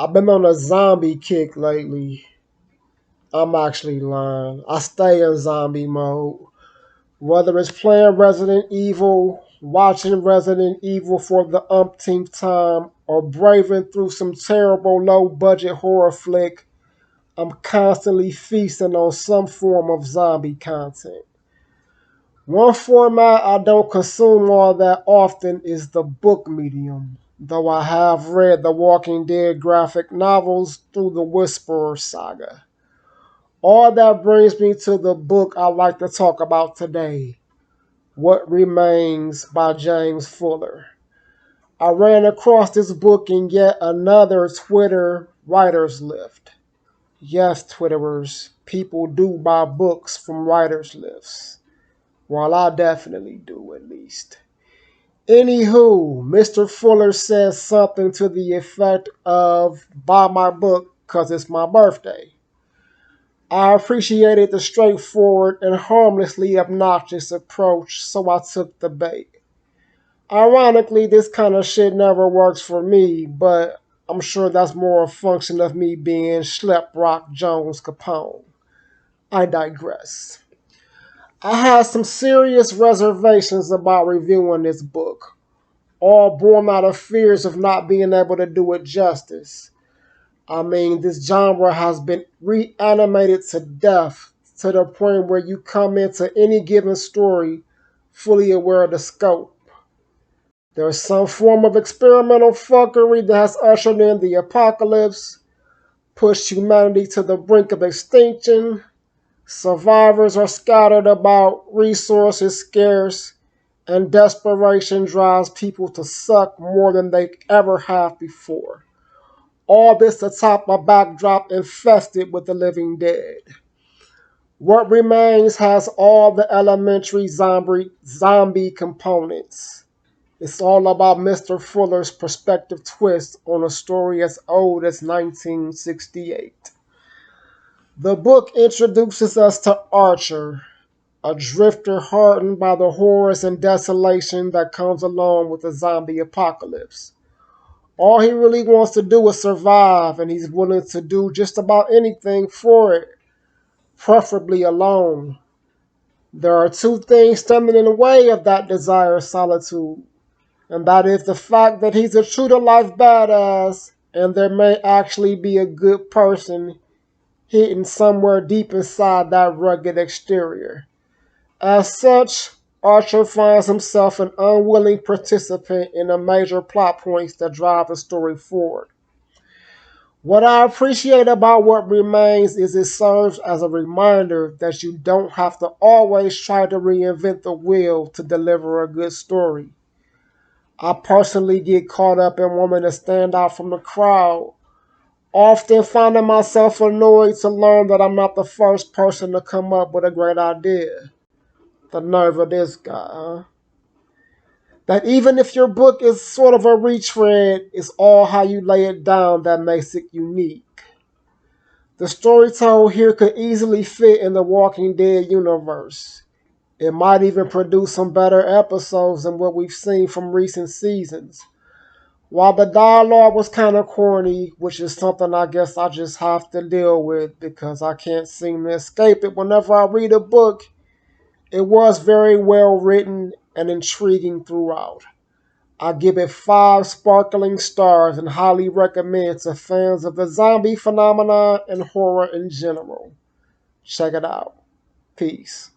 I've been on a zombie kick lately. I'm actually lying. I stay in zombie mode. Whether it's playing Resident Evil, watching Resident Evil for the umpteenth time, or braving through some terrible low budget horror flick, I'm constantly feasting on some form of zombie content. One format I don't consume all that often is the book medium, though I have read the Walking Dead graphic novels through the Whisperer saga. All that brings me to the book I like to talk about today, What Remains by James Fuller. I ran across this book in yet another Twitter writers lift. Yes, Twitterers, people do buy books from writers lifts. Well, I definitely do, at least. Anywho, Mr. Fuller says something to the effect of, buy my book because it's my birthday. I appreciated the straightforward and harmlessly obnoxious approach, so I took the bait. Ironically, this kind of shit never works for me, but I'm sure that's more a function of me being Schlep Rock Jones Capone. I digress. I had some serious reservations about reviewing this book, all born out of fears of not being able to do it justice. I mean, this genre has been reanimated to death to the point where you come into any given story fully aware of the scope. There's some form of experimental fuckery that has ushered in the apocalypse, pushed humanity to the brink of extinction. Survivors are scattered about, resources scarce, and desperation drives people to suck more than they ever have before. All this atop a backdrop infested with the living dead. What Remains has all the elementary zombie components. It's all about Mr. Fuller's perspective twist on a story as old as 1968. The book introduces us to Archer, a drifter hardened by the horrors and desolation that comes along with the zombie apocalypse. All he really wants to do is survive, and he's willing to do just about anything for it, preferably alone. There are two things standing in the way of that desire solitude, and that is the fact that he's a true to life badass, and there may actually be a good person hidden somewhere deep inside that rugged exterior. As such, Archer finds himself an unwilling participant in the major plot points that drive the story forward. What I appreciate about What Remains is it serves as a reminder that you don't have to always try to reinvent the wheel to deliver a good story. I personally get caught up in wanting to stand out from the crowd, often finding myself annoyed to learn that I'm not the first person to come up with a great idea. The nerve of this guy, huh? That even if your book is sort of a retread, it's all how you lay it down that makes it unique. The story told here could easily fit in the Walking Dead universe. It might even produce some better episodes than what we've seen from recent seasons. While the dialogue was kind of corny, which is something I guess I just have to deal with because I can't seem to escape it whenever I read a book, it was very well written and intriguing throughout. I give it 5 sparkling stars and highly recommend to fans of the zombie phenomenon and horror in general. Check it out. Peace.